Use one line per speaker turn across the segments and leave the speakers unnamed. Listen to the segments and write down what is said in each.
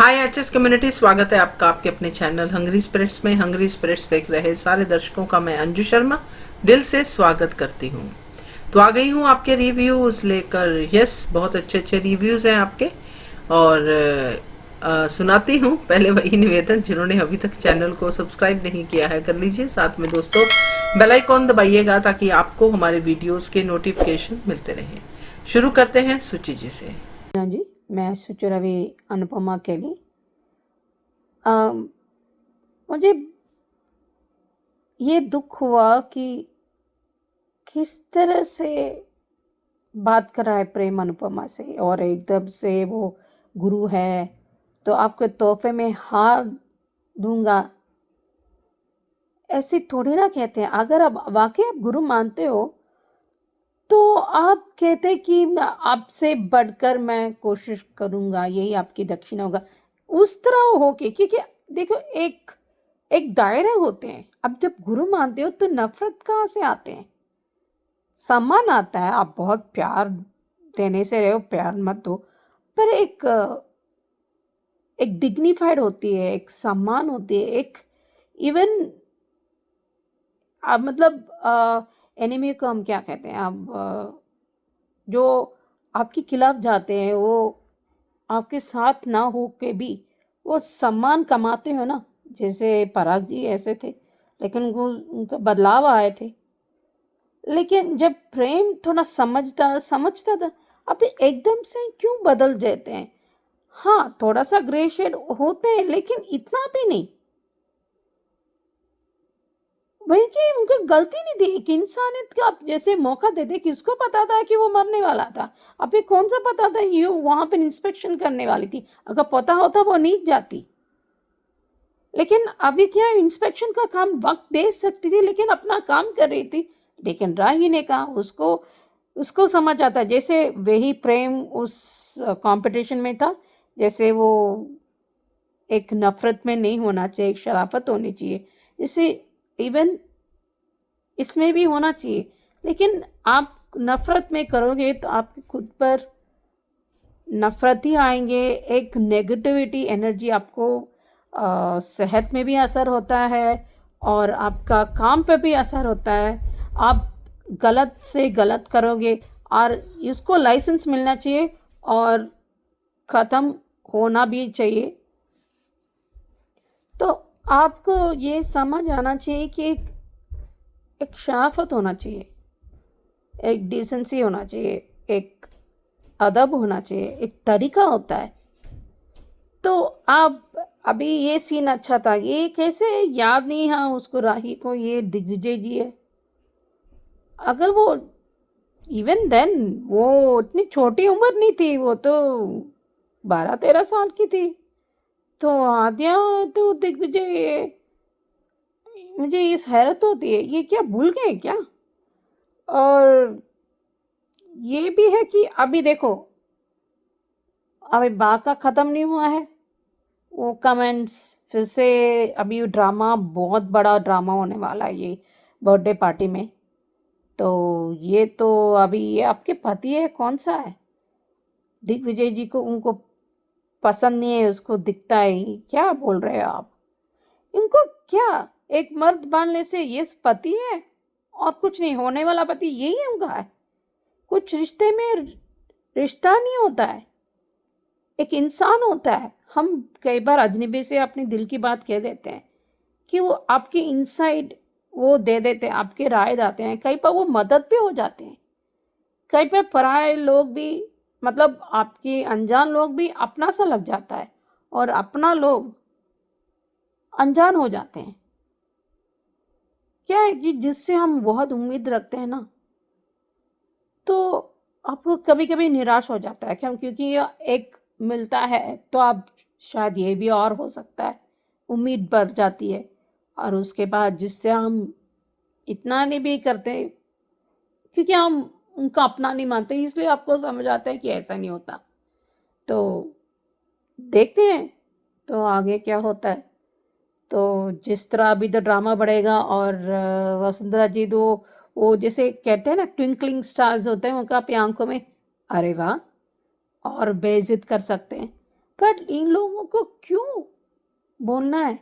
हाय HS community, स्वागत है आपका आपके अपने चैनल हंग्री स्पिरिट्स में। हंग्री स्पिरिट्स देख रहे सारे दर्शकों का मैं अंजू शर्मा दिल से स्वागत करती हूँ। तो आ गई हूँ आपके रिव्यूज लेकर। यस, बहुत अच्छे अच्छे रिव्यूज हैं आपके और सुनाती हूँ। पहले वही निवेदन, जिन्होंने अभी तक चैनल को सब्सक्राइब नहीं किया है कर लीजिए, साथ में दोस्तों बेल आइकॉन दबाइएगा ताकि आपको हमारे वीडियोस के नोटिफिकेशन मिलते रहें। शुरू करते हैं सुचि जी से।
जी, मैं सुचि रवि अनुपमा केली। मुझे ये दुख हुआ कि किस तरह से बात कर रहा है प्रेम अनुपमा से, और एकदम से वो गुरु है तो आपके तोहफे में हार दूंगा, ऐसे थोड़ी ना कहते हैं। अगर आप वाकई आप गुरु मानते हो तो आप कहते कि आपसे बढ़कर मैं कोशिश करूंगा, यही आपकी दक्षिणा होगा। उस तरह हो के, क्योंकि देखो एक एक दायरे होते हैं। अब जब गुरु मानते हो तो नफरत कहाँ से आते हैं? सम्मान आता है, आप बहुत प्यार देने से रहो, प्यार मत दो, पर एक डिग्निफाइड होती है, एक सम्मान होती है, एक इवन मतलब एनिमी को हम क्या कहते हैं, अब जो आपके खिलाफ जाते हैं वो आपके साथ ना हो के भी वो सम्मान कमाते हो ना। जैसे पराग जी ऐसे थे, लेकिन वो उनका बदलाव आए थे। लेकिन जब प्रेम थोड़ा समझता था, अब एकदम से क्यों बदल जाते हैं? हाँ, थोड़ा सा ग्रे शेड होते हैं, लेकिन इतना भी नहीं। वही कि उनको गलती नहीं थी, एक इंसानियत का आप जैसे मौका देते। किसको पता था कि वो मरने वाला था? अभी कौन सा पता था ये वहां पर इंस्पेक्शन करने वाली थी? अगर पता होता वो नहीं जाती। लेकिन अभी क्या, इंस्पेक्शन का काम वक्त दे सकती थी, लेकिन अपना काम कर रही थी। लेकिन राही ने कहा, उसको उसको समझ आता। जैसे वही प्रेम उस कंपटीशन में था, जैसे वो एक नफरत में नहीं होना चाहिए, एक शराफत होनी चाहिए, जैसे इवन इसमें भी होना चाहिए। लेकिन आप नफरत में करोगे तो आपके खुद पर नफरत ही आएंगे, एक नेगेटिविटी एनर्जी आपको सेहत में भी असर होता है और आपका काम पे भी असर होता है। आप गलत से गलत करोगे और इसको लाइसेंस मिलना चाहिए और ख़त्म होना भी चाहिए। तो आपको ये समझ आना चाहिए कि एक शराफत होना चाहिए, एक डिसेंसी होना चाहिए, एक अदब होना चाहिए, एक तरीका होता है। तो आप अभी ये सीन अच्छा था, ये कैसे याद नहीं है उसको, राही को, ये दिग्विजय जी है। अगर वो इवन देन वो इतनी छोटी उम्र नहीं थी, वो तो 12-13 साल की थी। तो आद्या तो दिग्विजय, मुझे इस हैरत होती है, ये क्या भूल गए क्या? और ये भी है कि अभी देखो, अभी बाका ख़त्म नहीं हुआ है, वो कमेंट्स फिर से। अभी ड्रामा, बहुत बड़ा ड्रामा होने वाला है ये बर्थडे पार्टी में। तो ये तो अभी ये आपके पति है, कौन सा है दिग्विजय जी को, उनको पसंद नहीं है, उसको दिखता है। क्या बोल रहे हो आप? इनको क्या, एक मर्द बांधने से ये पति है और कुछ नहीं, होने वाला पति यही उनका है। कुछ रिश्ते में रिश्ता नहीं होता है, एक इंसान होता है। हम कई बार अजनबी से अपने दिल की बात कह देते हैं कि वो आपके इनसाइड वो दे देते हैं, आपके राय दाते हैं, कई बार वो मदद भी हो जाते हैं। कई बार पराये लोग भी, मतलब आपके अनजान लोग भी अपना सा लग जाता है और अपना लोग अनजान हो जाते हैं। क्या है कि जिससे हम बहुत उम्मीद रखते हैं ना, तो आपको कभी कभी निराश हो जाता है। क्यों? क्योंकि ये एक मिलता है तो आप शायद ये भी और हो सकता है, उम्मीद बढ़ जाती है। और उसके बाद जिससे हम इतना नहीं भी करते, क्योंकि हम उनका अपना नहीं मानते, इसलिए आपको समझ आता है कि ऐसा नहीं होता। तो देखते हैं तो आगे क्या होता है। तो जिस तरह अभी तो ड्रामा बढ़ेगा और वसुंधरा जी तो वो जैसे कहते हैं ना, ट्विंकलिंग स्टार्स होते हैं उनका आपकी आंखों में, अरे वाह, और बेइज्जत कर सकते हैं। पर इन लोगों को क्यों बोलना है?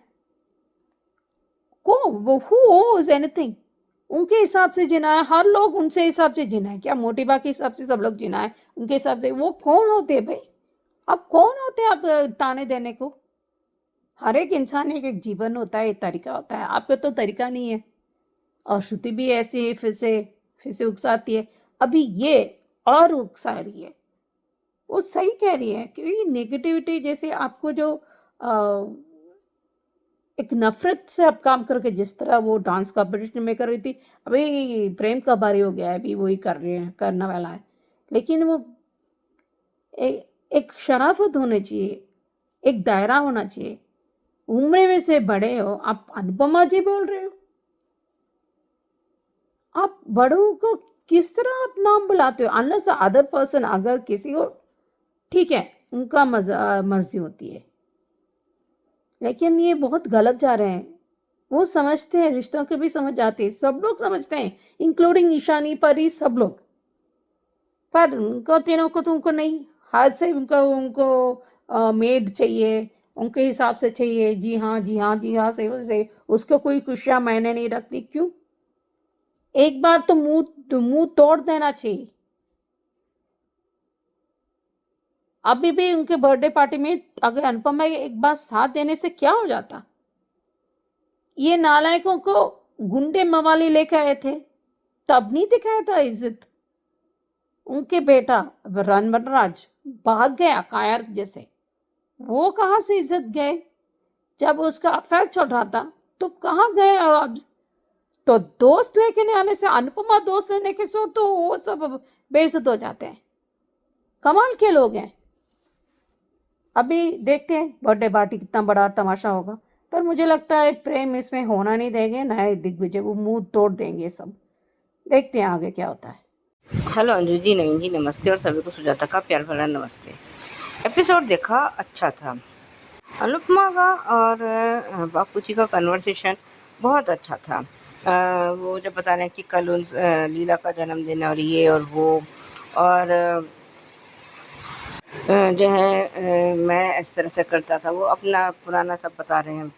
को वो हु इज एनीथिंग, उनके हिसाब से जीना है, हर लोग उनसे हिसाब से जीना है क्या? मोटिबा के हिसाब से सब लोग जीना है उनके हिसाब से? वो कौन होते हैं भाई? आप कौन होते हैं आप ताने देने को? हर एक इंसान एक जीवन होता है, एक तरीका होता है, आपका तो तरीका नहीं है। और श्रुति भी ऐसी फिर से उकसाती है। अभी ये और उकसा रही है, वो सही कह रही है, क्योंकि नेगेटिविटी जैसे आपको जो एक नफरत से आप काम करके, जिस तरह वो डांस कॉम्पिटिशन में कर रही थी, अभी प्रेम का बारी हो गया है, अभी वही कर रहे हैं, करने वाला है। लेकिन वो एक शराफत होनी चाहिए, एक दायरा होना चाहिए। उम्र में से बड़े हो, आप अनुपमा जी बोल रहे हो? आप बड़ों को किस तरह आप नाम बुलाते हो? अनलेस अदर पर्सन, अगर किसी को ठीक है, उनका मर्जी होती है, लेकिन ये बहुत गलत जा रहे हैं। वो समझते हैं, रिश्तों के भी समझ आते हैं, सब लोग समझते हैं, इंक्लूडिंग ईशानी, परी, सब लोग। पर उनको तीनों को, तुमको नहीं, हाथ से उनको मेड चाहिए, उनके हिसाब से चाहिए, जी हाँ जी हाँ जी हाँ से उसको कोई खुशियां मैंने नहीं रखती। क्यों? एक बार तो मुंह तोड़ देना चाहिए। अभी भी उनके बर्थडे पार्टी में अगर अनुपमा एक बार साथ देने से क्या हो जाता? ये नालायकों को गुंडे मवाली लेकर आए थे, तब नहीं दिखाया था इज्जत? उनके बेटा रणवनराज भाग गया कायर जैसे, वो कहाँ से इज्जत गए? जब उसका अफेयर चल रहा था तो कहाँ गए? अब तो दोस्त लेके नहीं आने से, अनुपमा दोस्त लेने के सो तो वो सब बेइज्जत हो जाते हैं। कमाल के लोग हैं। अभी देखते हैं बर्थडे पार्टी कितना बड़ा तमाशा होगा, पर मुझे लगता है प्रेम इसमें होना नहीं देंगे, नए दिग्विजय वो मुंह तोड़ देंगे सब। देखते हैं आगे क्या होता है।
हेलो अंजू जी, नवीन जी नमस्ते, और सभी को सुजाता का प्यार भरा नमस्ते। एपिसोड देखा, अच्छा था। अनुपमा का और बापू जी का कन्वर्सेशन बहुत अच्छा था। वो जब बता रहे हैं कि कल उन लीला का जन्मदिन और ये और वो, और जो है मैं इस तरह से करता था, वो अपना पुराना सब बता रहे हैं।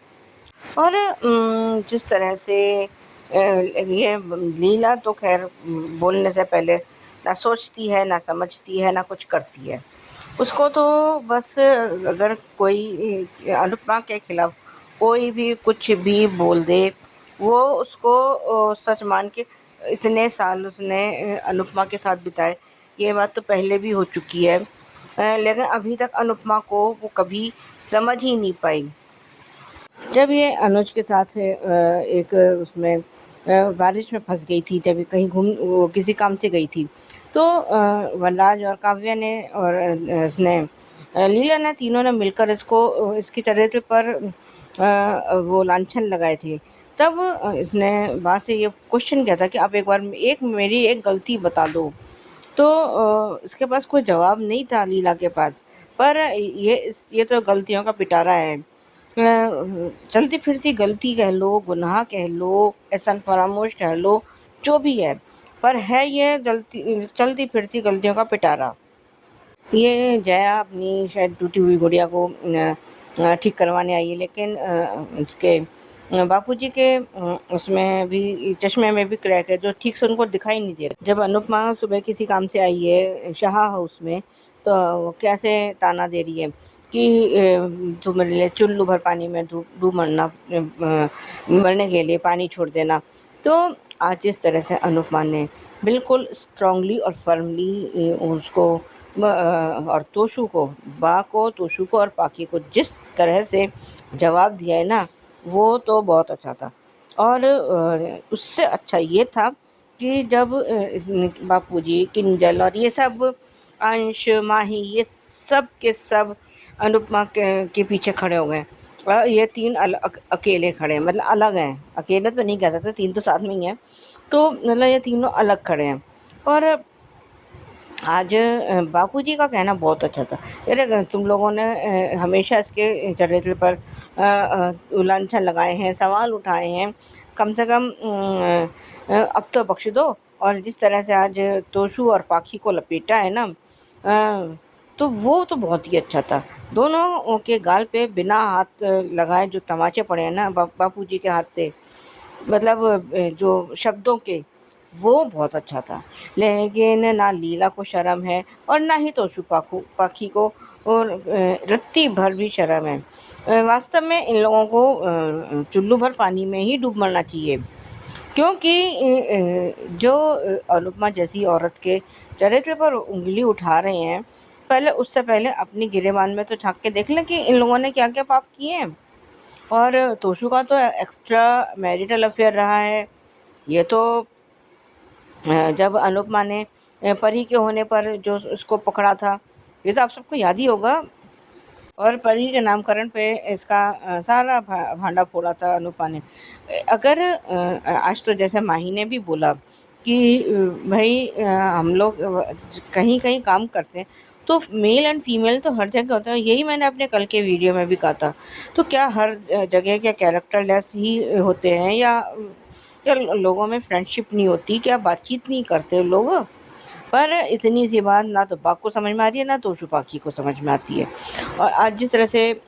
और जिस तरह से ये लीला तो खैर बोलने से पहले ना सोचती है, ना समझती है, ना कुछ करती है। उसको तो बस अगर कोई अनुपमा के खिलाफ कोई भी कुछ भी बोल दे, वो उसको सच मान के, इतने साल उसने अनुपमा के साथ बिताए, ये बात तो पहले भी हो चुकी है, लेकिन अभी तक अनुपमा को वो कभी समझ ही नहीं पाई। जब ये अनुज के साथ एक उसमें बारिश में फंस गई थी, जब कहीं वो किसी काम से गई थी, तो वनराज और काव्या ने और उसने लीला ने, तीनों ने मिलकर इसके चरित्र पर वो लांछन लगाए थे। तब इसने वहाँ से ये क्वेश्चन किया था कि आप एक बार मेरी एक गलती बता दो। तो इसके पास कोई जवाब नहीं था लीला के पास, पर ये तो गलतियों का पिटारा है। चलती फिरती गलती कह लो, गुनाह कह लो, एहसान फरामोश कह लो, जो भी है, पर है ये चलती फिरती गलतियों का पिटारा। ये जया अपनी शायद टूटी हुई गुड़िया को ठीक करवाने आई है, लेकिन इसके बापूजी के उसमें भी, चश्मे में भी क्रैक है, जो ठीक से उनको दिखाई नहीं दे रहा। जब अनुपमा सुबह किसी काम से आई है शाह हाउस में, तो कैसे ताना दे रही है कि तू मेरे लिए चुल्लू भर पानी में डूब मरने के लिए पानी छोड़ देना। तो आज इस तरह से अनुपमा ने बिल्कुल स्ट्रांगली और फर्मली उसको और तोशु को, तोशु को और पाकी को जिस तरह से जवाब दिया है ना, वो तो बहुत अच्छा था। और उससे अच्छा ये था कि जब बापूजी, किंजल और ये सब, अंश, माही, ये सब के सब अनुपमा के पीछे खड़े हो गए, और ये तीन अकेले खड़े हैं, मतलब अलग हैं, अकेले तो नहीं कह सकते, तीन तो साथ में ही हैं, तो मतलब ये तीनों अलग खड़े हैं। और आज बापूजी का कहना बहुत अच्छा था, अरे तुम लोगों ने हमेशा इसके चरित्र पर लांछन लगाए हैं, सवाल उठाए हैं, कम से कम अब तो बख्श दो। और जिस तरह से आज तोशु और पाखी को लपेटा है ना, तो वो तो बहुत ही अच्छा था। दोनों के गाल पे बिना हाथ लगाए जो तमाचे पड़े हैं ना बापू जी के हाथ से, मतलब जो शब्दों के, वो बहुत अच्छा था। लेकिन ना लीला को शर्म है और ना ही तोशु पाखी को और रत्ती भर भी शर्म है। वास्तव में इन लोगों को चुल्लू भर पानी में ही डूब मरना चाहिए, क्योंकि जो अनुपमा जैसी औरत के चरित्र पर उंगली उठा रहे हैं, पहले उससे पहले अपनी गिरेबान में तो झांक के देख लें कि इन लोगों ने क्या क्या पाप किए हैं। और तोशु का तो एक्स्ट्रा मैरिटल अफेयर रहा है। ये तो जब अनुपमा ने परी के होने पर जो उसको पकड़ा था, ये तो आप सबको याद ही होगा। और परी के नामकरण पे इसका सारा भांडा फोड़ा था अनुपमा ने। अगर आज तो जैसे माही ने भी बोला कि भाई हम लोग कहीं कहीं काम करते हैं तो मेल एंड फीमेल तो हर जगह होता है। यही मैंने अपने कल के वीडियो में भी कहा था। तो क्या हर जगह क्या कैरेक्टर लेस ही होते हैं, या लोगों में फ्रेंडशिप नहीं होती, क्या बातचीत नहीं करते लोग? पर इतनी सी बात ना तो बाप को समझ में आ रही है, ना तोशु पाखी को समझ में आती है। और आज जिस तरह से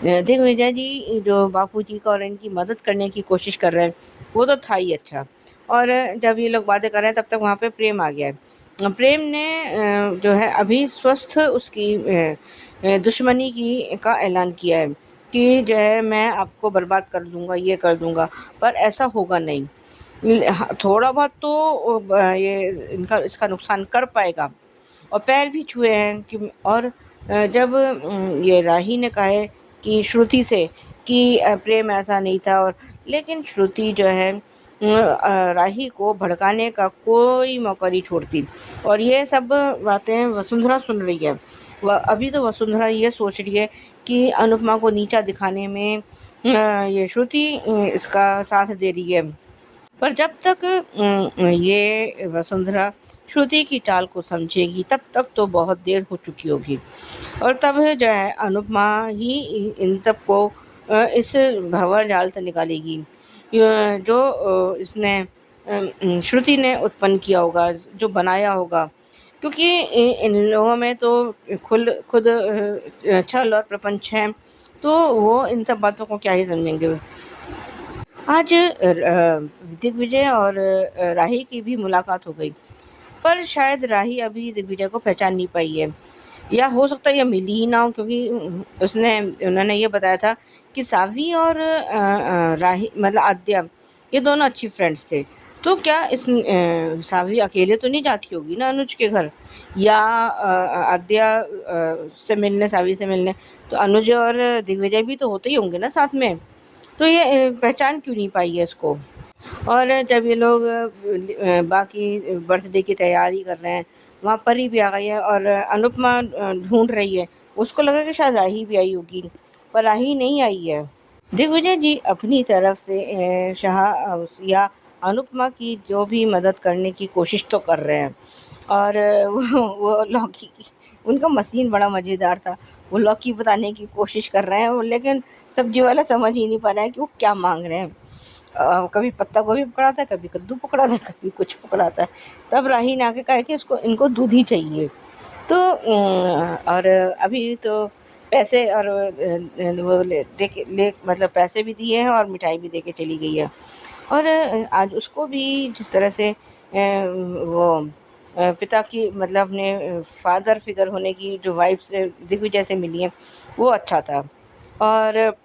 दिग्विजय जी जो बापू जी का और इनकी मदद करने की कोशिश कर रहे हैं, वो तो था ही अच्छा। और जब ये लोग बातें कर रहे हैं तब तक वहाँ पे प्रेम आ गया है। प्रेम ने जो है अभी स्वस्थ उसकी दुश्मनी की का ऐलान किया है कि जो है मैं आपको बर्बाद कर दूंगा, ये कर दूंगा, पर ऐसा होगा नहीं। थोड़ा बहुत तो ये इसका नुकसान कर पाएगा। और पैर भी छुए हैं कि, और जब ये राही ने कहा है कि श्रुति से कि प्रेम ऐसा नहीं था, और लेकिन श्रुति जो है राही को भड़काने का कोई मौका नहीं छोड़ती। और ये सब बातें वसुंधरा सुन रही है। अभी तो वसुंधरा ये सोच रही है कि अनुपमा को नीचा दिखाने में ये श्रुति इसका साथ दे रही है। पर जब तक ये वसुंधरा श्रुति की चाल को समझेगी तब तक तो बहुत देर हो चुकी होगी। और तब जो है अनुपमा ही इन सबको इस भंवर जाल से निकालेगी जो इसने श्रुति ने उत्पन्न किया होगा, जो बनाया होगा। क्योंकि इन लोगों में तो खुद छल और प्रपंच है, तो वो इन सब बातों को क्या ही समझेंगे। आज दिग्विजय और राही की भी मुलाकात हो गई, पर शायद राही अभी दिग्विजय को पहचान नहीं पाई है, या हो सकता है ये मिली ही ना हो, क्योंकि उन्होंने ये बताया था कि सावी और राही मतलब आद्या, ये दोनों अच्छी फ्रेंड्स थे। तो क्या इस सावी अकेले तो नहीं जाती होगी ना अनुज के घर, या आद्या से मिलने, सावी से मिलने, तो अनुज और दिग्विजय भी तो होते ही होंगे ना साथ में। तो ये पहचान क्यों नहीं पाई है इसको। और जब ये लोग बाकी बर्थडे की तैयारी कर रहे हैं, वहाँ परी भी आ गई है और अनुपमा ढूंढ रही है। उसको लगा कि शायद राही भी आई होगी, पर राही नहीं आई है। दिग्विजय जी अपनी तरफ से शाह या अनुपमा की जो भी मदद करने की कोशिश तो कर रहे हैं। और वो लौकी, उनका मशीन बड़ा मज़ेदार था। वो लौकी बताने की कोशिश कर रहे हैं, लेकिन सब्जी वाला समझ ही नहीं पा रहा है कि वो क्या मांग रहे हैं। कभी पत्ता गोभी पकड़ाता है, कभी कद्दू पकड़ाता है, कभी कुछ पकड़ाता है। तब राही ने आके कहा कि इनको दूध ही चाहिए। तो और अभी तो पैसे और वो मतलब पैसे भी दिए हैं और मिठाई भी दे के चली गई है। और आज उसको भी जिस तरह से वो पिता की मतलब अपने फादर फिगर होने की जो वाइब्स दिग्विजय से मिली हैं, वो अच्छा था। और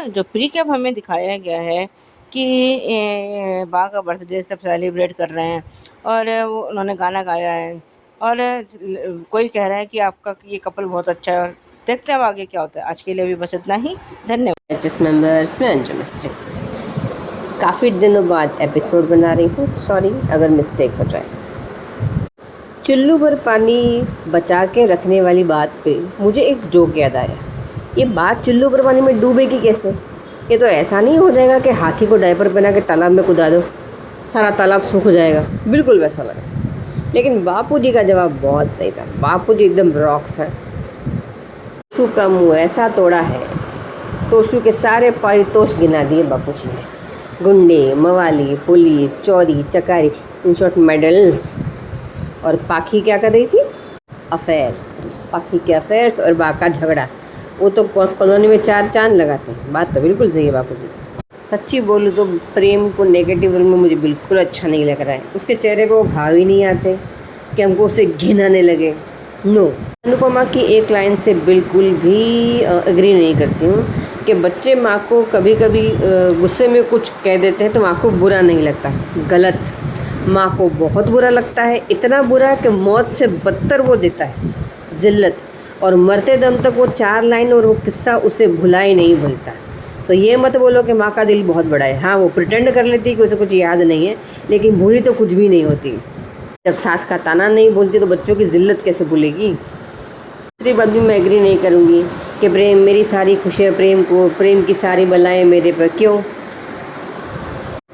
जो प्रीक्यू हमें दिखाया गया है कि बा का बर्थडे सब सेलिब्रेट कर रहे हैं, और वो उन्होंने गाना गाया है, और कोई कह रहा है कि आपका ये कपल बहुत अच्छा है। और देखते हैं अब आगे क्या होता है। आज के लिए भी बस इतना ही। धन्यवाद।
एचएस मेंबर्स में अंजू मिस्त्री, काफ़ी दिनों बाद एपिसोड बना रही हूँ, सॉरी अगर मिस्टेक हो जाए। चुल्लू भर पानी बचा के रखने वाली बात पे मुझे एक जोक याद आया। ये बात चुल्लू भर पानी में डूबेगी कैसे? ये तो ऐसा नहीं हो जाएगा कि हाथी को डायपर पहना के तालाब में कूदा दो, सारा तालाब सूख जाएगा, बिल्कुल वैसा लगा। लेकिन बापू जी का जवाब बहुत सही था। बापू जी एकदम रॉक्स है। तोशु का मुँह ऐसा तोड़ा है, तोशु के सारे पारितोष गिना दिए बापू जी ने। गुंडे, मवाली, पुलिस, चोरी, चकारी, इन शॉर्ट मेडल्स। और पाखी क्या कर रही थी? अफेयर्स, बाकी के अफेयर्स और बाका झगड़ा, वो तो कॉलोनी में 4 चांद लगाते हैं। बात तो बिल्कुल सही है बापू जी। सच्ची बोलूँ तो प्रेम को नेगेटिव रोल में मुझे बिल्कुल अच्छा नहीं लग रहा है। उसके चेहरे पे वो घाव ही नहीं आते कि हमको उससे घिन आने लगे। नो, अनुपमा की एक लाइन से बिल्कुल भी एग्री नहीं करती हूँ कि बच्चे माँ को कभी कभी गुस्से में कुछ कह देते हैं तो माँ को बुरा नहीं लगता। गलत, माँ को बहुत बुरा लगता है, इतना बुरा कि मौत से बदतर वो देता है ज़िल्लत, और मरते दम तक वो 4 लाइन और वो किस्सा उसे भुला ही नहीं भूलता। तो ये मत बोलो कि माँ का दिल बहुत बड़ा है। हाँ, वो प्रिटेंड कर लेती है कि उसे कुछ याद नहीं है, लेकिन भूली तो कुछ भी नहीं होती। जब सास का ताना नहीं बोलती तो बच्चों की ज़िल्लत कैसे भूलेगी। दूसरी बात भी मैं एग्री नहीं करूँगी कि प्रेम, मेरी सारी खुशियाँ प्रेम को, प्रेम की सारी बलाएँ मेरे पर क्यों।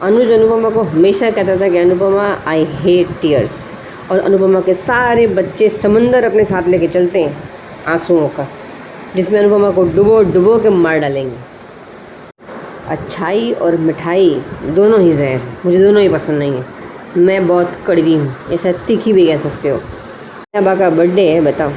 अनुज अनुपमा को हमेशा कहता था कि अनुपमा आई हेट टीयर्स, और अनुपमा के सारे बच्चे समंदर अपने साथ लेके चलते हैं आंसुओं का, जिसमें अनुपमा को डुबो डुबो के मार डालेंगे। अच्छाई और मिठाई दोनों ही जहर है, मुझे दोनों ही पसंद नहीं है। मैं बहुत कड़वी हूँ, या शायद तीखी भी कह सकते हो। लीला बा का बर्थडे है, बताओ।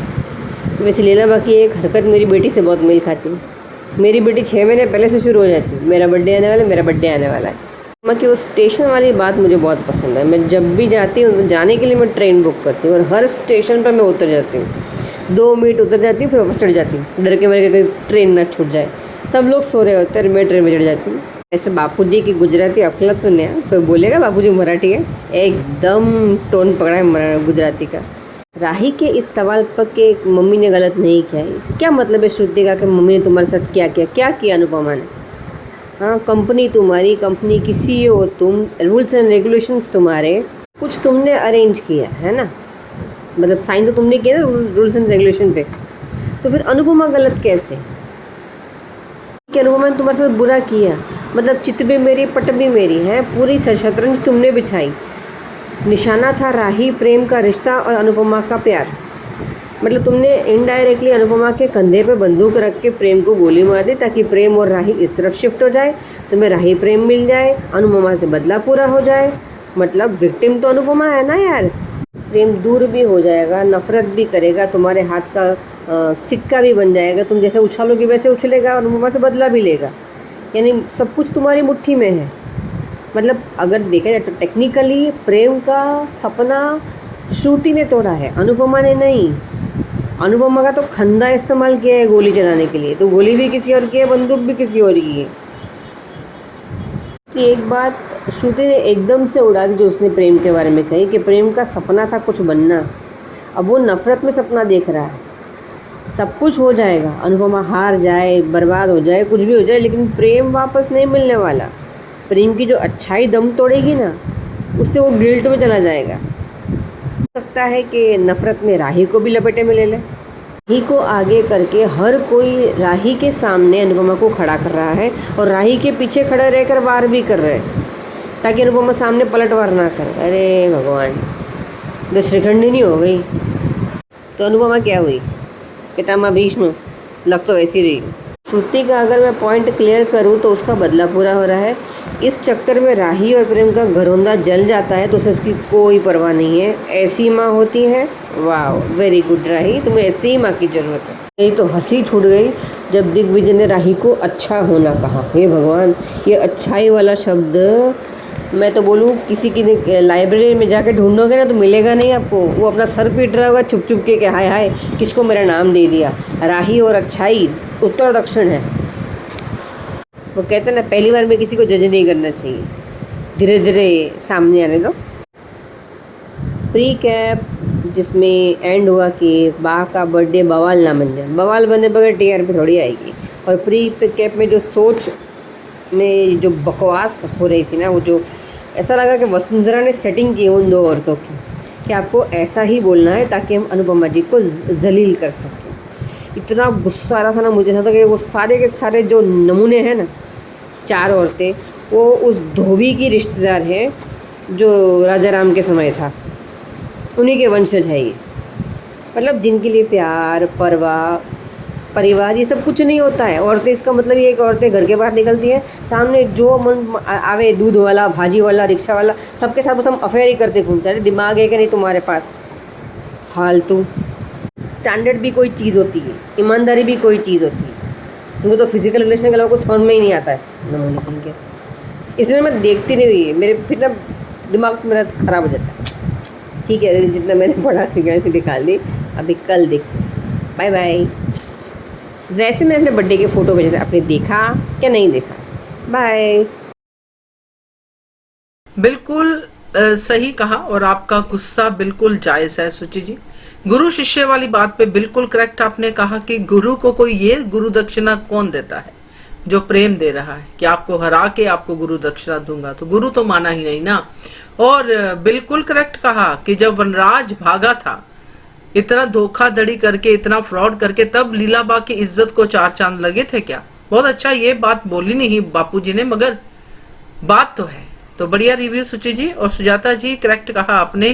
वैसे लीला बा की एक हरकत मेरी बेटी से बहुत मेल खाती है। मेरी बेटी 6 महीने पहले से शुरू हो जाती है, मेरा बर्थडे आने वाला है, मेरा बर्थडे आने वाला है। माँ की वो स्टेशन वाली बात मुझे बहुत पसंद है। मैं जब भी जाती हूँ तो जाने के लिए मैं ट्रेन बुक करती हूँ और हर स्टेशन पर मैं उतर जाती हूँ। 2 मिनट उतर जाती हूँ, फिर वापस चढ़ जाती हूँ, डर के मेरे कहीं ट्रेन ना छूट जाए। सब लोग सो रहे होते हैं और मैं ट्रेन में चढ़ जाती हूँ। ऐसे बापूजी की गुजराती अफलातून है। कोई बोलेगा बापूजी मराठी है, एकदम टोन पकड़ा है गुजराती का। राही के इस सवाल पर कि मम्मी ने गलत नहीं किया है, क्या मतलब है श्रुति का कि मम्मी ने तुम्हारे साथ क्या किया अनुपमा ने। हाँ, कंपनी तुम्हारी, कंपनी की CEO हो तुम, रूल्स एंड रेगुलेशंस तुम्हारे, कुछ तुमने अरेंज किया है ना, मतलब साइन तो तुमने किया ना रूल्स एंड रेगुलेशन पे। तो फिर अनुपमा गलत कैसे कि अनुपमा ने तुम्हारे साथ बुरा किया, मतलब चित भी मेरी पट भी मेरी है, पूरी शतरंज तुमने बिछाई। निशाना था राही प्रेम का रिश्ता और अनुपमा का प्यार, मतलब तुमने इनडायरेक्टली अनुपमा के कंधे पे बंदूक रख के प्रेम को गोली मार दी ताकि प्रेम और राही इस तरफ शिफ्ट हो जाए, तुम्हें राही प्रेम मिल जाए, अनुपमा से बदला पूरा हो जाए। मतलब विक्टिम तो अनुपमा है ना यार। प्रेम दूर भी हो जाएगा, नफरत भी करेगा, तुम्हारे हाथ का सिक्का भी बन जाएगा, तुम जैसे उछालोगे वैसे उछलेगा और अनुपमा से बदला भी लेगा। यानी सब कुछ तुम्हारी मुट्ठी में है। मतलब अगर देखा जाए तो टेक्निकली प्रेम का सपना श्रुति ने तोड़ा है, अनुपमा ने नहीं। अनुपमा का तो खंदा इस्तेमाल किया है गोली चलाने के लिए, तो गोली भी किसी और की है, बंदूक भी किसी और की है। कि एक बात श्रुति ने एकदम से उड़ा दी जो उसने प्रेम के बारे में कही कि प्रेम का सपना था कुछ बनना, अब वो नफ़रत में सपना देख रहा है। सब कुछ हो जाएगा, अनुपमा हार जाए, बर्बाद हो जाए, कुछ भी हो जाए, लेकिन प्रेम वापस नहीं मिलने वाला। प्रेम की जो अच्छाई दम तोड़ेगी ना, उससे वो गिल्ट में चला जाएगा। हो सकता है कि नफ़रत में राही को भी लपेटे में ले ले। राही को आगे करके हर कोई राही के सामने अनुपमा को खड़ा कर रहा है और राही के पीछे खड़े रहकर वार भी कर रहे हैं ताकि अनुपमा सामने पलटवार ना करे। अरे भगवान, तो श्रीखंडिनी हो गई। तो अनुपमा क्या हुई, पितामह भीष्म, लग तो ऐसी रही। श्रुति का अगर मैं पॉइंट क्लियर करूँ तो उसका बदला पूरा हो रहा है। इस चक्कर में राही और प्रेम का घरौंदा जल जाता है तो उसे उसकी कोई परवाह नहीं है। ऐसी माँ होती है, वाह वेरी गुड राही, तुम्हें ऐसी ही माँ की ज़रूरत है। यही तो हंसी छूट गई जब दिग्विजय ने राही को अच्छा होना कहा। हे भगवान, ये अच्छाई वाला शब्द मैं तो बोलूँ किसी की लाइब्रेरी में जाके ढूंढोगे ना तो मिलेगा नहीं आपको। वो अपना सर पीट रहा होगा छुप छुप के हाय हाय किसको मेरा नाम दे दिया। राही और अच्छाई उत्तर दक्षिण है। वो कहते हैं ना, पहली बार में किसी को जज नहीं करना चाहिए, धीरे धीरे सामने आने दो। प्री कैप जिसमें एंड हुआ कि बा का बर्थडे बवाल ना बन जाए। बवाल बने बगैर TRP थोड़ी आएगी। और प्री कैप में जो सोच में जो बकवास हो रही थी ना, वो जो ऐसा लगा कि वसुंधरा ने सेटिंग की उन 2 औरतों की कि आपको ऐसा ही बोलना है ताकि हम अनुपमा जी को जलील कर सकें। इतना गुस्सा आ रहा था ना मुझे था कि वो सारे के सारे जो नमूने हैं ना, 4 औरतें, वो उस धोबी की रिश्तेदार हैं जो राजा राम के समय था, उन्हीं के वंशज है ये। मतलब जिनके लिए प्यार, परवाह, परिवार ये सब कुछ नहीं होता है। औरतें, इसका मतलब ये है कि औरतें घर के बाहर निकलती हैं, सामने जो मन आवे, दूध वाला, भाजी वाला, रिक्शा वाला, सबके साथ बस हम अफेयर ही करते घूमते हैं। दिमाग है कि नहीं तुम्हारे पास, फालतू। स्टैंडर्ड भी कोई चीज़ होती है, ईमानदारी भी कोई चीज़ होती है। उनको तो फिजिकल रिलेशन के अलावा कुछ समझ में ही नहीं आता है नमूने के, इसलिए मैं देखती नहीं हुई, मेरे फिर ना दिमाग मेरा ख़राब हो जाता है। ठीक है, जितना मैंने पढ़ा सीखा निकाल ली, अभी कल देखते। Bye bye. वैसे मैंने अपने बर्थडे के फ़ोटो भेजे थे, आपने देखा क्या नहीं देखा? बाय।
बिल्कुल सही कहा, और आपका गुस्सा बिल्कुल जायज है सुचि जी। गुरु शिष्य वाली बात पे बिल्कुल करेक्ट आपने कहा कि गुरु को कोई ये गुरु दक्षिणा कौन देता है जो प्रेम दे रहा है कि आपको हरा के आपको गुरु दक्षिणा दूंगा, तो गुरु तो माना ही नहीं ना। और बिल्कुल करेक्ट कहा कि जब वनराज भागा था इतना धोखाधड़ी करके, इतना फ्रॉड करके, तब लीलाबा की इज्जत को 4 चांद लगे थे क्या? बहुत अच्छा, ये बात बोली नहीं बापूजी ने, मगर बात तो है। तो बढ़िया रिव्यू सुचि जी। और सुजाता जी, करेक्ट कहा आपने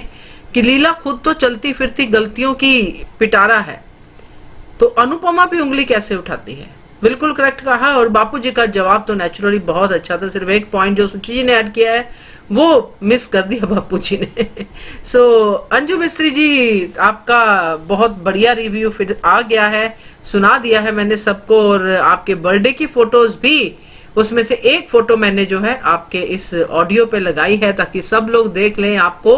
कि लीला खुद तो चलती फिरती गलतियों की पिटारा है, तो अनुपमा भी उंगली कैसे उठाती है? बिल्कुल करेक्ट कहा। और बापू जी का जवाब तो नेचुरली बहुत अच्छा था, सिर्फ एक पॉइंट जो सुचि जी ने ऐड किया है वो मिस कर दिया बापू जी ने। सो अंजू मिस्त्री जी, आपका बहुत बढ़िया रिव्यू फिर आ गया है, सुना दिया है मैंने सबको। और आपके बर्थडे की फोटोज भी, उसमें से एक फोटो मैंने जो है आपके इस ऑडियो पे लगाई है ताकि सब लोग देख लें आपको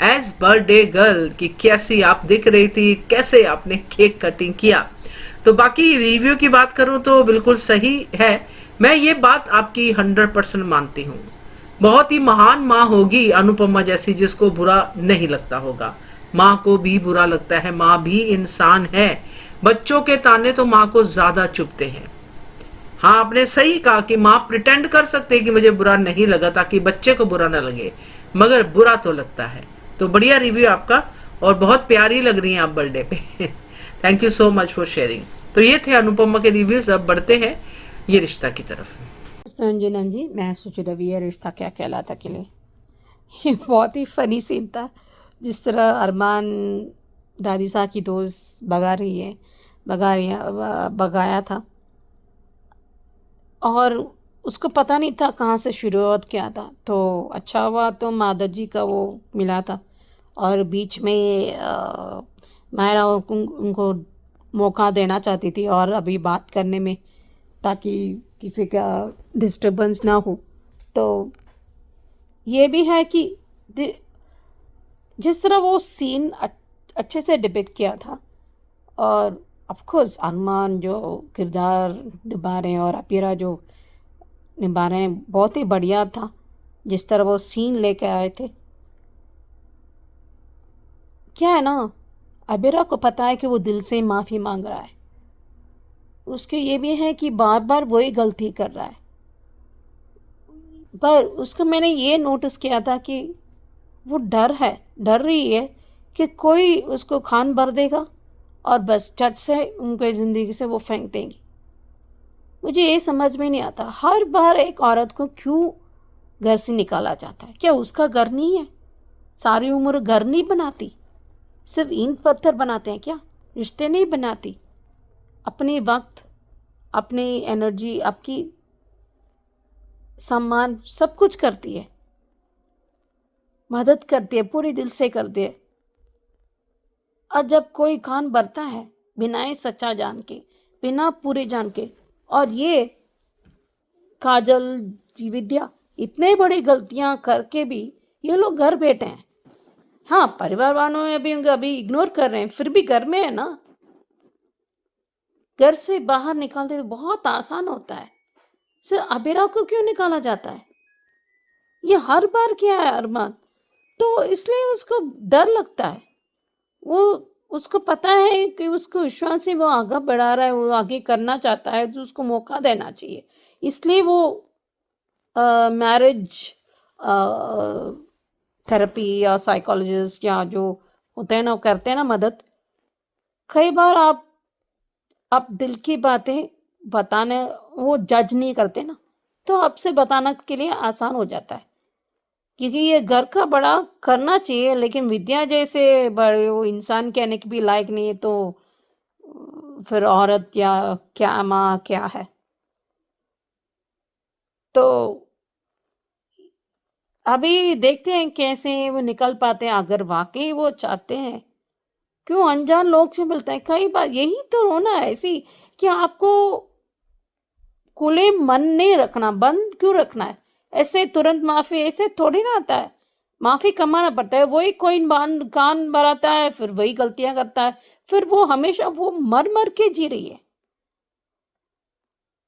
एज बर्थडे गर्ल कि कैसी आप दिख रही थी, कैसे आपने केक कटिंग किया। तो बाकी रिव्यू की बात करूं तो बिल्कुल सही है, मैं ये बात आपकी 100% मानती हूँ। बहुत ही महान माँ होगी अनुपमा जैसी, जिसको बुरा नहीं लगता होगा। माँ को भी बुरा लगता है, माँ भी इंसान है। बच्चों के ताने तो माँ को ज्यादा चुभते हैं। हाँ, आपने सही कहा कि माँ प्रिटेंड कर सकते हैं कि मुझे बुरा नहीं लगा ताकि बच्चे को बुरा ना लगे, मगर बुरा तो लगता है। तो बढ़िया रिव्यू आपका, और बहुत प्यारी लग रही हैं आप बर्थडे पे। Thank you so much for sharing. तो ये थे अनुपमा के रिव्यूज। अब बढ़ते हैं ये रिश्ता की तरफ।
संजना जी, मैं सोच रही ये रिश्ता क्या कहलाता के लिए। ये बहुत ही फनी सीन था, जिस तरह अरमान दादी साहब की दोस्त भगाया था, और उसको पता नहीं था कहाँ से शुरुआत क्या था। तो अच्छा हुआ तो माधव जी का वो मिला था, और बीच में मायरा उनको मौका देना चाहती थी और अभी बात करने में, ताकि किसी का डिस्टरबेंस ना हो। तो ये भी है कि जिस तरह वो सीन अच्छे से डिपिक्ट किया था, और ऑफ कोर्स अरमान जो किरदार निभा रहे हैं और अपीरा जो निभा रहे हैं, बहुत ही बढ़िया था जिस तरह वो सीन लेके आए थे। क्या है ना, अबीरा को पता है कि वो दिल से माफ़ी मांग रहा है, उसके ये भी है कि बार बार वही गलती कर रहा है, पर उसको मैंने ये नोटिस किया था कि वो डर रही है कि कोई उसको खान भर देगा और बस चट से उनके ज़िंदगी से वो फेंक देंगी। मुझे ये समझ में नहीं आता, हर बार एक औरत को क्यों घर से निकाला जाता है? क्या उसका घर नहीं है? सारी उम्र घर नहीं बनाती, सिर्फ ईंट पत्थर बनाते हैं क्या? रिश्ते नहीं बनाती? अपने वक्त, अपनी एनर्जी, आपकी सम्मान सब कुछ करती है, मदद करती है, पूरी दिल से करती है। और जब कोई कान भरता है बिना ही सच्चा जान के, बिना पूरे जान के, और ये काजल, विद्या इतने बड़ी गलतियां करके भी ये लोग घर बैठे हैं। हाँ, परिवार वालों में अभी इग्नोर कर रहे हैं, फिर भी घर में है ना। घर से बाहर निकालते तो बहुत आसान होता है, सर अबीरा को क्यों निकाला जाता है? ये हर बार किया है अरमान, तो इसलिए उसको डर लगता है। वो उसको पता है कि उसको विश्वास से वो आगे बढ़ा रहा है, वो आगे करना चाहता है, तो उसको मौका देना चाहिए। इसलिए वो मैरिज थेरेपी या साइकोलॉजिस्ट या जो होते हैं ना, वो करते हैं ना मदद। कई बार आप दिल की बातें बताने, वो जज नहीं करते ना, तो आपसे बताना के लिए आसान हो जाता है, क्योंकि ये घर का बड़ा करना चाहिए, लेकिन विद्या जैसे बड़े वो इंसान कहने के भी लायक नहीं है, तो फिर औरत या क्या माँ क्या है। तो अभी देखते हैं कैसे वो निकल पाते हैं। अगर वाकई वो चाहते हैं, क्यों अनजान लोग से मिलते हैं? कई बार यही तो होना है ऐसी कि आपको खुले मन नहीं रखना, बंद क्यों रखना है? ऐसे तुरंत माफी ऐसे थोड़ी ना आता है, माफी कमाना पड़ता है। वही कोई कान भराता है, फिर वही गलतियां करता है, फिर वो हमेशा वो मर मर के जी रही है।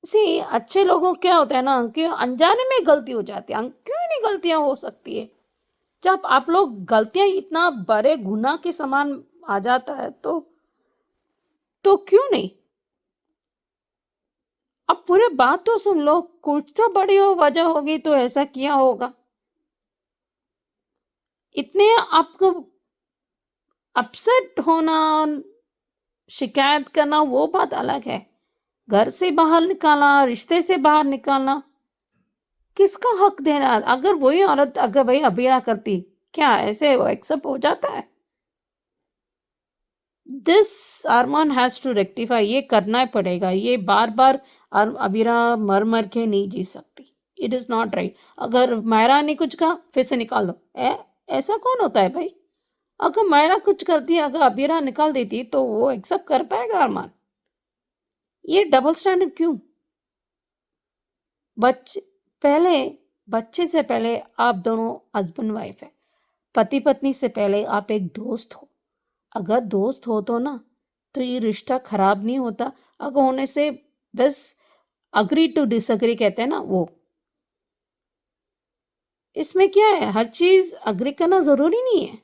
सी अच्छे लोगों क्या होता है ना कि अनजाने में गलती हो जाती है। क्यों नहीं गलतियां हो सकती है? जब आप लोग गलतियां इतना बड़े गुनाह के समान आ जाता है तो क्यों नहीं? अब पूरे बात तो सुन लो, कुछ तो बड़ी हो वजह होगी तो ऐसा किया होगा। इतने आपको अपसेट होना, शिकायत करना वो बात अलग है। घर से बाहर निकालना, रिश्ते से बाहर निकालना, किसका हक देना? अगर वही औरत अगर वही अबीरा करती, क्या ऐसे वो एक्सेप्ट हो जाता है? This Armaan has to rectify, ये करना ही पड़ेगा। ये बार बार अबीरा मर मर के नहीं जी सकती। It is not right. अगर मायरा ने कुछ कहा फिर से निकाल दो, ऐसा कौन होता है भाई? अगर मायरा कुछ करती, अगर अबीरा निकाल देती तो वो एक्सेप्ट कर पाएगा अरमान? ये डबल स्टैंडर्ड क्यों? बच्चे पहले, बच्चे से पहले आप दोनों हस्बैंड वाइफ है, पति पत्नी से पहले आप एक दोस्त हो। अगर दोस्त हो तो ना, तो ये रिश्ता खराब नहीं होता। अगर होने से बस अग्री टू डिसअग्री कहते हैं ना, वो इसमें क्या है? हर चीज अग्री करना जरूरी नहीं है।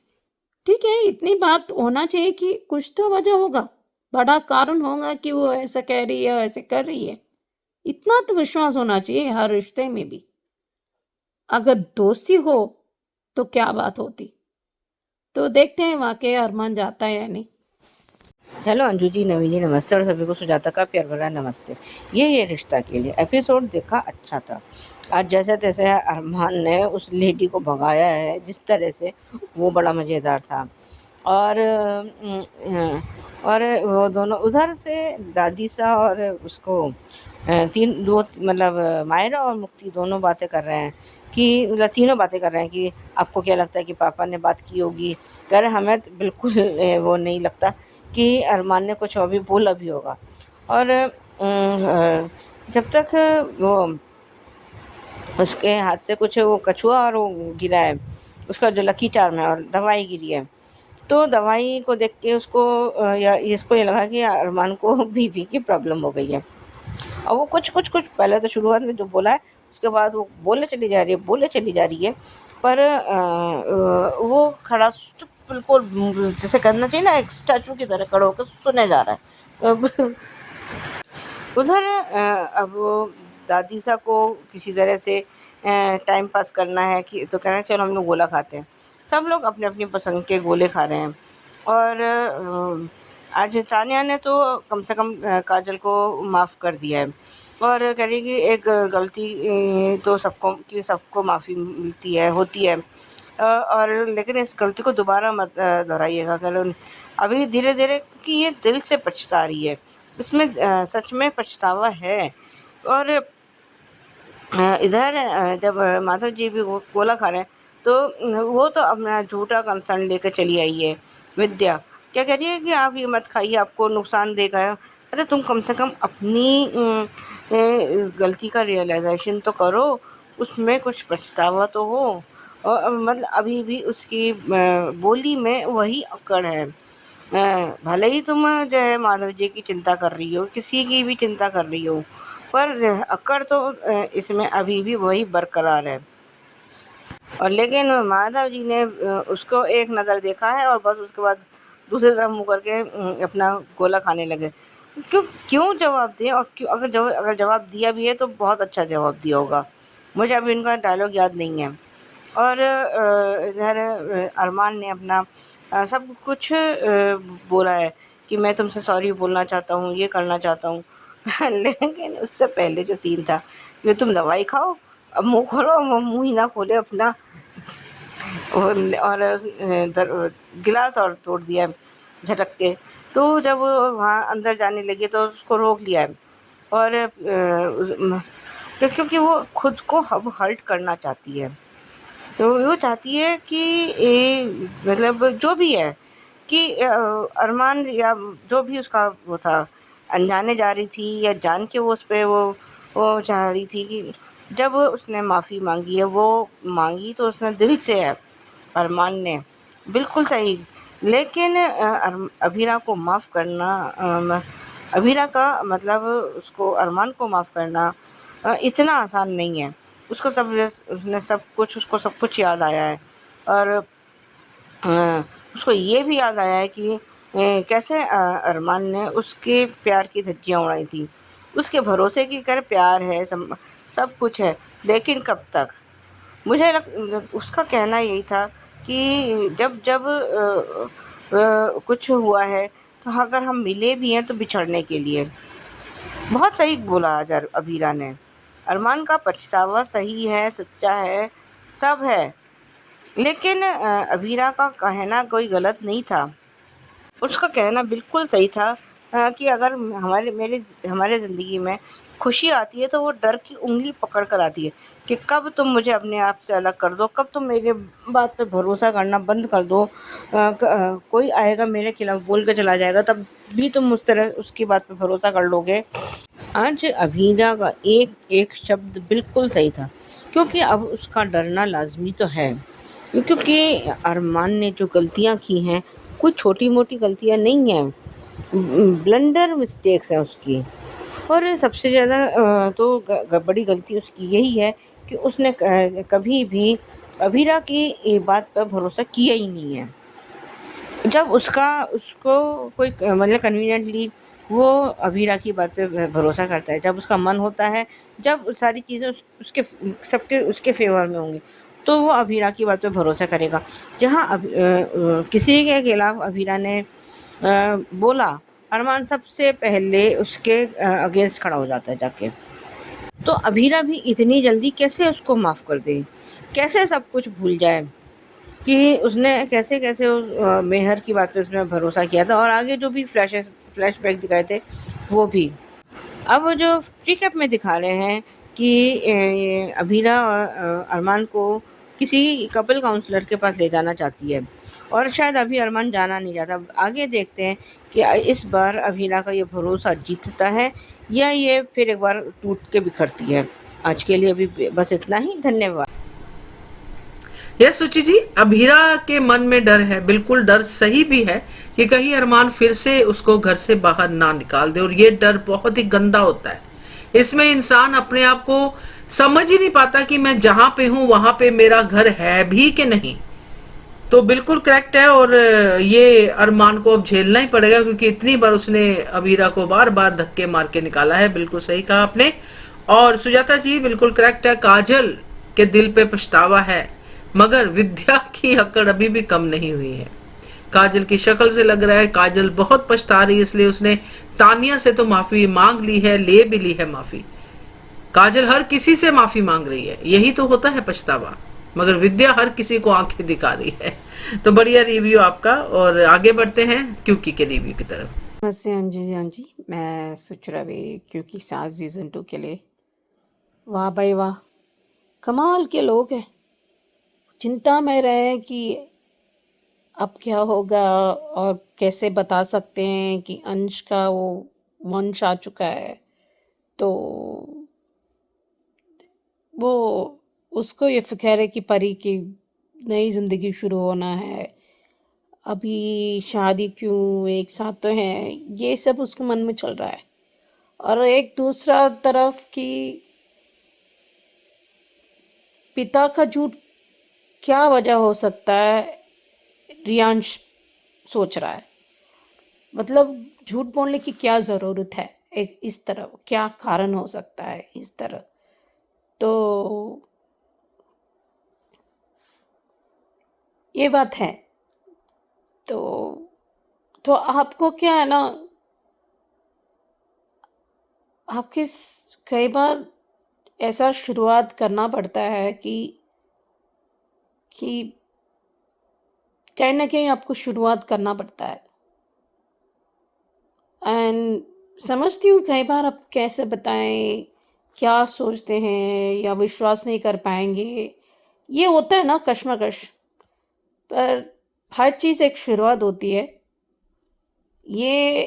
ठीक है, इतनी बात होना चाहिए कि कुछ तो वजह होगा, बड़ा कारण होगा कि वो ऐसा कह रही है, ऐसे कर रही है। इतना तो विश्वास होना चाहिए हर रिश्ते में भी। अगर दोस्ती हो तो क्या बात होती। तो देखते हैं वाकई अरमान जाता है या नहीं।
हेलो अंजू जी, नवीन जी नमस्ते, और सभी को सुजाता का प्यार भरा नमस्ते। ये रिश्ता के लिए एपिसोड देखा, अच्छा था। आज जैसे तैसे अरमान ने उस लेडी को भगाया है जिस तरह से, वो बड़ा मज़ेदार था। और और वो दोनों उधर से दादी सा और उसको तीन दो मतलब मायरा और मुक्ति दोनों बातें कर रहे हैं कि मतलब तीनों बातें कर रहे हैं कि आपको क्या लगता है कि पापा ने बात की होगी? कह रहे हमें तो बिल्कुल वो नहीं लगता कि अरमान ने कुछ और भी बोला भी होगा। और जब तक वो उसके हाथ से कुछ वो कछुआ और वो गिरा है, उसका जो लकी चार्म है, और दवाई गिरी है, तो दवाई को देख के उसको या इसको ये लगा कि अरमान को बीपी की प्रॉब्लम हो गई है। और वो कुछ कुछ कुछ पहले तो शुरुआत में जो बोला है, उसके बाद वो बोले चली जा रही है, पर वो खड़ा चुप बिल्कुल जैसे करना चाहिए ना, एक स्टैचू की तरह खड़ा होकर सुने जा रहा है। अब उधर अब वो दादी सा को किसी तरह से टाइम पास करना है कि तो कह रहे हैं चलो हम लोग गोला खाते हैं। सब लोग अपने अपनी पसंद के गोले खा रहे हैं। और आज तानिया ने तो कम से कम काजल को माफ़ कर दिया है, और कह रही है कि एक गलती तो सबको माफ़ी मिलती है, होती है, और लेकिन इस गलती को दोबारा मत दोहराइएगा। कह लो अभी धीरे धीरे, क्योंकि ये दिल से पछता रही है, इसमें सच में पछतावा है। और इधर जब माधव जी भी गोला खा रहे हैं, तो वो तो अपना झूठा कंसर्न लेकर चली आई है। विद्या क्या कह रही है कि आप ये मत खाइए, आपको नुकसान देगा। अरे तुम कम से कम अपनी गलती का रियलाइजेशन तो करो, उसमें कुछ पछतावा तो हो। और मतलब अभी भी उसकी बोली में वही अकड़ है। भले ही तुम जो है माधव जी की चिंता कर रही हो, किसी की भी चिंता कर रही हो, पर अकड़ तो इसमें अभी भी वही बरकरार है। और लेकिन माधव जी ने उसको एक नज़र देखा है और बस उसके बाद दूसरी तरफ मुँह करके अपना गोला खाने लगे। क्यों क्यों जवाब दें? और क्यों, अगर जवाब दिया भी है तो बहुत अच्छा जवाब दिया होगा। मुझे अभी इनका डायलॉग याद नहीं है। और इधर अरमान ने अपना सब कुछ बोला है कि मैं तुमसे सॉरी बोलना चाहता हूँ, ये करना चाहता हूँ। लेकिन उससे पहले जो सीन था कि तुम दवाई खाओ, अब मुँह खोलो, मुँह ही ना खोले अपना, और गिलास और तोड़ दिया झटक के। तो जब वो वहाँ अंदर जाने लगी तो उसको रोक लिया है। और क्योंकि वो खुद को अब हर्ट करना चाहती है, तो वो चाहती है कि मतलब जो भी है कि अरमान या जो भी उसका वो था, अनजाने जा रही थी या जान के वो उस पे वो चाह रही थी कि जब उसने माफ़ी मांगी है, वो मांगी तो उसने दिल से है अरमान ने, बिल्कुल सही। लेकिन अभीरा को माफ़ करना, अभीरा का मतलब उसको अरमान को माफ़ करना इतना आसान नहीं है। उसको सब कुछ याद आया है, और उसको ये भी याद आया है कि कैसे अरमान ने उसके प्यार की धज्जियाँ उड़ाई थी, उसके भरोसे की कर प्यार है, सब कुछ है, लेकिन कब तक। उसका कहना यही था कि जब जब कुछ हुआ है तो अगर हम मिले भी हैं तो बिछड़ने के लिए। बहुत सही बोला आज अबीरा ने। अरमान का पछतावा सही है, सच्चा है, सब है, लेकिन अबीरा का कहना कोई गलत नहीं था। उसका कहना बिल्कुल सही था कि अगर हमारे ज़िंदगी में खुशी आती है तो वो डर की उँगली पकड़ कर आती है कि कब तुम मुझे अपने आप से अलग कर दो, कब तुम मेरे बात पे भरोसा करना बंद कर दो, कोई आएगा मेरे खिलाफ बोल के चला जाएगा तब भी तुम उस तरह उसकी बात पे भरोसा कर लोगे। आज अभीरा का एक एक शब्द बिल्कुल सही था, क्योंकि अब उसका डरना लाजमी तो है, क्योंकि अरमान ने जो गलतियाँ की हैं कोई छोटी मोटी गलतियाँ नहीं हैं, ब्लंडर मिस्टेक्स हैं उसकी। और सबसे ज़्यादा तो बड़ी गलती उसकी यही है कि उसने कभी भी अभीरा की ये बात पर भरोसा किया ही नहीं है। जब उसको कोई मतलब कन्वीनियंटली वो अभीरा की बात पे भरोसा करता है, जब उसका मन होता है, जब सारी चीज़ें उसके फेवर में होंगी तो वो अभीरा की बात पे भरोसा करेगा। जहाँ किसी के खिलाफ अभीरा ने बोला, अरमान सबसे पहले उसके अगेंस्ट खड़ा हो जाता है जाके। तो अभीरा भी इतनी जल्दी कैसे उसको माफ़ कर दे, कैसे सब कुछ भूल जाए कि उसने कैसे मेहर की बात पे उसने भरोसा किया था, और आगे जो भी फ्लैशबैक दिखाए थे वो भी। अब जो रिकैप में दिखा रहे हैं कि ये अभीरा अरमान को किसी कपल काउंसलर के पास ले जाना चाहती है, और शायद अभी अरमान जाना नहीं चाहता। आगे देखते हैं कि इस बार अभीरा का ये भरोसा जीतता है या ये फिर एक बार टूट के बिखरती है। आज के लिए अभी बस इतना ही, धन्यवाद।
यस सुचि जी, अभीरा के मन में डर है, बिल्कुल डर सही भी है कि कहीं अरमान फिर से उसको घर से बाहर ना निकाल दे, और ये डर बहुत ही गंदा होता है। इसमें इंसान अपने आप को समझ ही नहीं पाता कि मैं जहां पे हूं वहां पे मेरा घर है भी कि नहीं। तो बिल्कुल करेक्ट है, और ये अरमान को अब झेलना ही पड़ेगा, क्योंकि इतनी बार उसने अभीरा को बार बार धक्के मार के निकाला है। बिल्कुल सही कहा आपने। और सुजाता जी बिल्कुल करेक्ट है, काजल के दिल पे पछतावा है, मगर विद्या की अकड़ अभी भी कम नहीं हुई है। काजल की शक्ल से लग रहा है काजल बहुत पछता रही है, इसलिए उसने तानिया से तो माफी मांग ली है, ले भी ली है माफी। काजल हर किसी से माफी मांग रही है, यही तो होता है पछतावा, मगर विद्या हर किसी को आंखें दिखा रही है। तो बढ़िया रिव्यू आपका, और आगे बढ़ते हैं क्यूकी के रिव्यू की तरफ।
नमस्ते अंजू जी, मैं सुचरा भी क्योंकि सास सीज़न 2 के लिए। वाह भाई वाह, कमाल के लोग हैं। चिंता में रहे कि अब क्या होगा, और कैसे बता सकते हैं कि अंश का वो वंश आ चुका है, तो वो उसको ये फ़िक्र है कि परी की नई ज़िंदगी शुरू होना है, अभी शादी क्यों, एक साथ तो हैं, ये सब उसके मन में चल रहा है। और एक दूसरा तरफ कि पिता का झूठ क्या वजह हो सकता है, रियांश सोच रहा है। मतलब झूठ बोलने की क्या ज़रूरत है, एक इस तरह क्या कारण हो सकता है इस तरह। तो ये बात है। तो आपको क्या है ना, आपके कई बार ऐसा शुरुआत करना पड़ता है कि कहीं ना कहीं आपको शुरुआत करना पड़ता है। एंड समझती हूँ कई बार आप कैसे बताएं, क्या सोचते हैं या विश्वास नहीं कर पाएंगे, ये होता है ना कश्मकश। पर हर चीज़ एक शुरुआत होती है, ये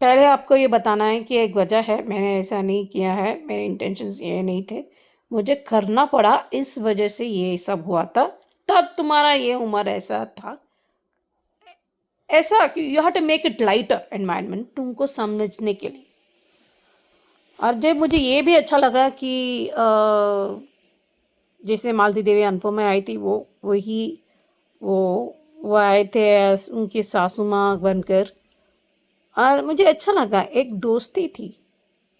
पहले आपको ये बताना है कि एक वजह है, मैंने ऐसा नहीं किया है, मेरे इंटेंशंस ये नहीं थे, मुझे करना पड़ा, इस वजह से ये सब हुआ था, तब तुम्हारा ये उम्र ऐसा था, ऐसा कि you have to make it lighter environment तुमको समझने के लिए। और जब मुझे ये भी अच्छा लगा कि जैसे मालती देवी अनुपम में आई थी, वो आए थे उनकी सासू माँ बनकर, और मुझे अच्छा लगा, एक दोस्ती थी,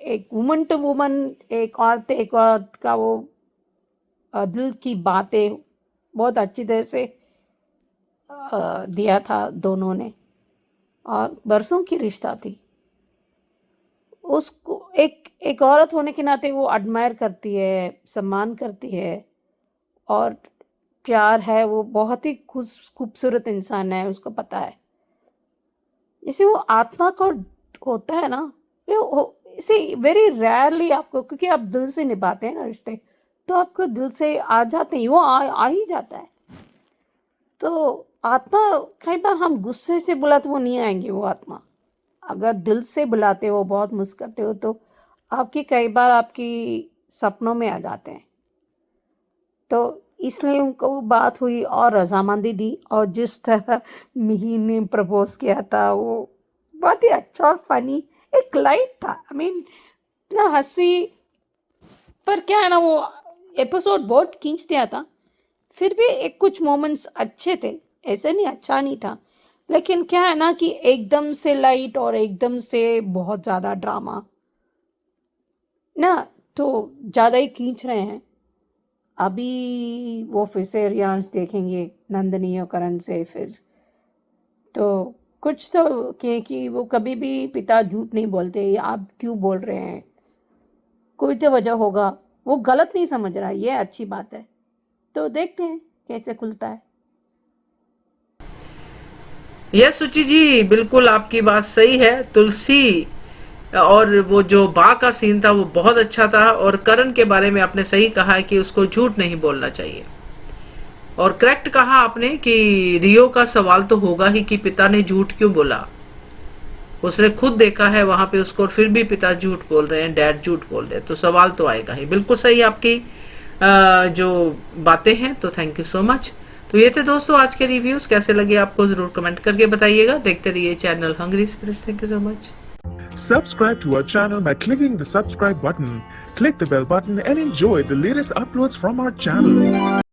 एक वुमन टू वुमन, एक औरत का वो दिल की बातें बहुत अच्छी तरह से दिया था दोनों ने, और बरसों की रिश्ता थी। उसको एक औरत होने के नाते वो एडमायर करती है, सम्मान करती है, और प्यार है, वो बहुत ही खूबसूरत इंसान है, उसको पता है। जैसे वो आत्मा का होता है ना, इसे वेरी रेयरली आपको, क्योंकि आप दिल से निभाते हैं ना रिश्ते, तो आपको दिल से आ जाते हैं, वो आ ही जाता है। तो आत्मा कई बार हम गुस्से से बुलाते वो नहीं आएंगे, वो आत्मा अगर दिल से बुलाते हो, बहुत मुस्कुराते हो, तो आपकी कई बार आपकी सपनों में आ जाते हैं। तो इसलिए उनको वो बात हुई और रजामंदी दी, और जिस तरह मिही ने प्रपोज किया था वो बहुत ही अच्छा और फनी, एक लाइट था, आई मीन इतना हंसी, पर क्या है ना, वो एपिसोड बहुत खींच दिया था, फिर भी एक कुछ मोमेंट्स अच्छे थे, ऐसे नहीं अच्छा नहीं था, लेकिन क्या है ना कि एकदम से लाइट और एकदम से बहुत ज़्यादा ड्रामा ना, तो ज़्यादा ही खींच रहे हैं। अभी वो फिर से रियांश देखेंगे नंदनी और करण से, फिर तो कुछ तो कि वो कभी भी पिता झूठ नहीं बोलते, या आप क्यों बोल रहे हैं, कोई तो वजह होगा, वो गलत नहीं समझ रहा, ये अच्छी बात है। तो देखते हैं कैसे खुलता है।
यस सुचि जी, बिल्कुल आपकी बात सही है। तुलसी और वो जो बा का सीन था वो बहुत अच्छा था, और करण के बारे में आपने सही कहा है कि उसको झूठ नहीं बोलना चाहिए, और करेक्ट कहा आपने कि रियो का सवाल तो होगा ही कि पिता ने झूठ क्यों बोला। उसने खुद देखा है वहां पे उसको, और फिर भी पिता झूठ बोल रहे हैं, डैड झूठ बोल रहे हैं, तो सवाल तो आएगा ही। बिल्कुल सही आपकी जो बातें हैं, तो थैंक यू सो मच। तो ये थे दोस्तों आज के रिव्यूज, कैसे लगे आपको जरूर कमेंट करके बताइएगा। देखते रहिए channel hungry spirits. Thank you so much.
Subscribe to our channel by clicking the subscribe button. Click the bell button and enjoy the latest uploads from our channel.